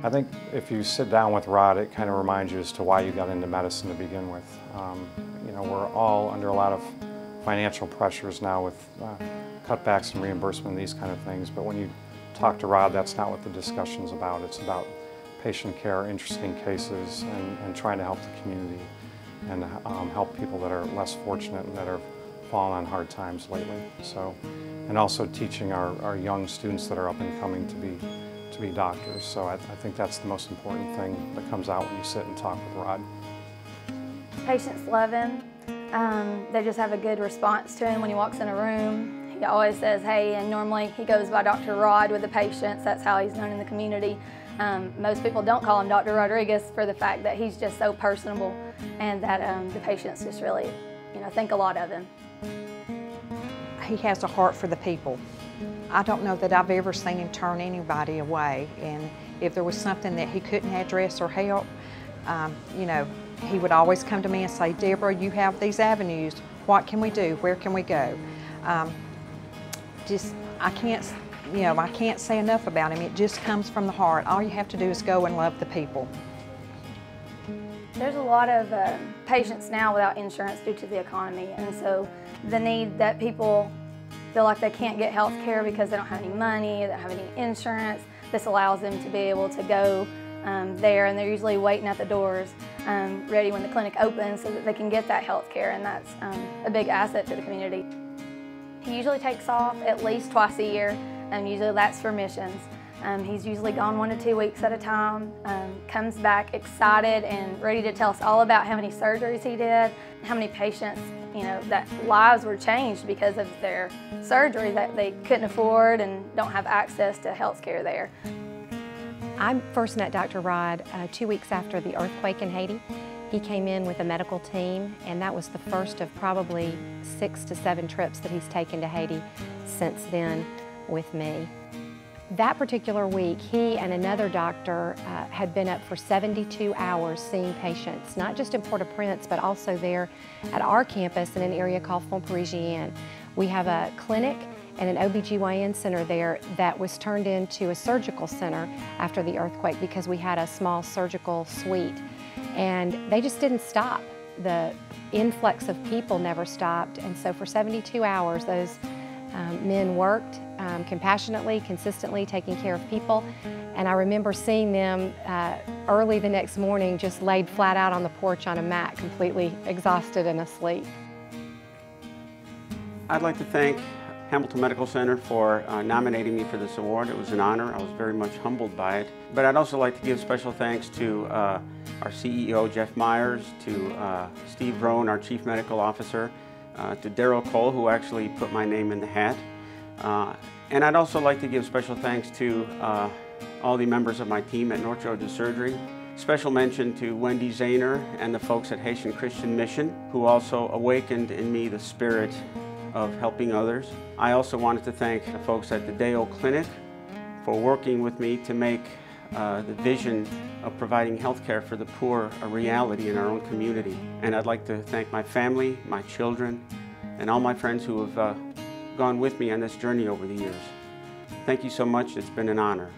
I think if you sit down with Rod, it kind of reminds you as to why you got into medicine to begin with. You know, we're all under a lot of financial pressures now with cutbacks and reimbursement and these kind of things, but when you talk to Rod, that's not what the discussion's about. It's about patient care, interesting cases, and trying to help the community and help people that are less fortunate and that are fallen on hard times lately. So, and also teaching our young students that are up and coming to be doctors. So I think that's the most important thing that comes out when you sit and talk with Rod. Patients love him. They just have a good response to him when he walks in a room. He always says, hey, and normally he goes by Dr. Rod with the patients. That's how he's known in the community. Most people don't call him Dr. Rodriguez for the fact that he's just so personable and that the patients just really, think a lot of him. He has a heart for the people. I don't know that I've ever seen him turn anybody away, and if there was something that he couldn't address or help, he would always come to me and say, Deborah, you have these avenues. What can we do? Where can we go? I can't say enough about him. It just comes from the heart. All you have to do is go and love the people. There's a lot of patients now without insurance due to the economy, and so the need that people feel like they can't get health care because they don't have any money, they don't have any insurance. This allows them to be able to go there, and they're usually waiting at the doors ready when the clinic opens so that they can get that health care, and that's a big asset to the community. He usually takes off at least twice a year, and usually that's for missions. He's usually gone 1 to 2 weeks at a time, comes back excited and ready to tell us all about how many surgeries he did, how many patients, that lives were changed because of their surgery that they couldn't afford and don't have access to health care there. I first met Dr. Rod 2 weeks after the earthquake in Haiti. He came in with a medical team, and that was the first of probably 6 to 7 trips that he's taken to Haiti since then with me. That particular week, he and another doctor had been up for 72 hours seeing patients, not just in Port-au-Prince, but also there at our campus in an area called Font-Parisien. We have a clinic and an OBGYN center there that was turned into a surgical center after the earthquake because we had a small surgical suite. And they just didn't stop. The influx of people never stopped, and so for 72 hours, those men worked compassionately, consistently, taking care of people. And I remember seeing them early the next morning just laid flat out on the porch on a mat, completely exhausted and asleep. I'd like to thank Hamilton Medical Center for nominating me for this award. It was an honor. I was very much humbled by it. But I'd also like to give special thanks to our CEO, Jeff Myers, to Steve Rohn, our Chief Medical Officer, to Daryl Cole, who actually put my name in the hat. And I'd also like to give special thanks to all the members of my team at North Georgia Surgery. Special mention to Wendy Zahner and the folks at Haitian Christian Mission, who also awakened in me the spirit of helping others. I also wanted to thank the folks at the Deo Clinic for working with me to make the vision of providing health care for the poor a reality in our own community. And I'd like to thank my family, my children, and all my friends who have gone with me on this journey over the years. Thank you so much. It's been an honor.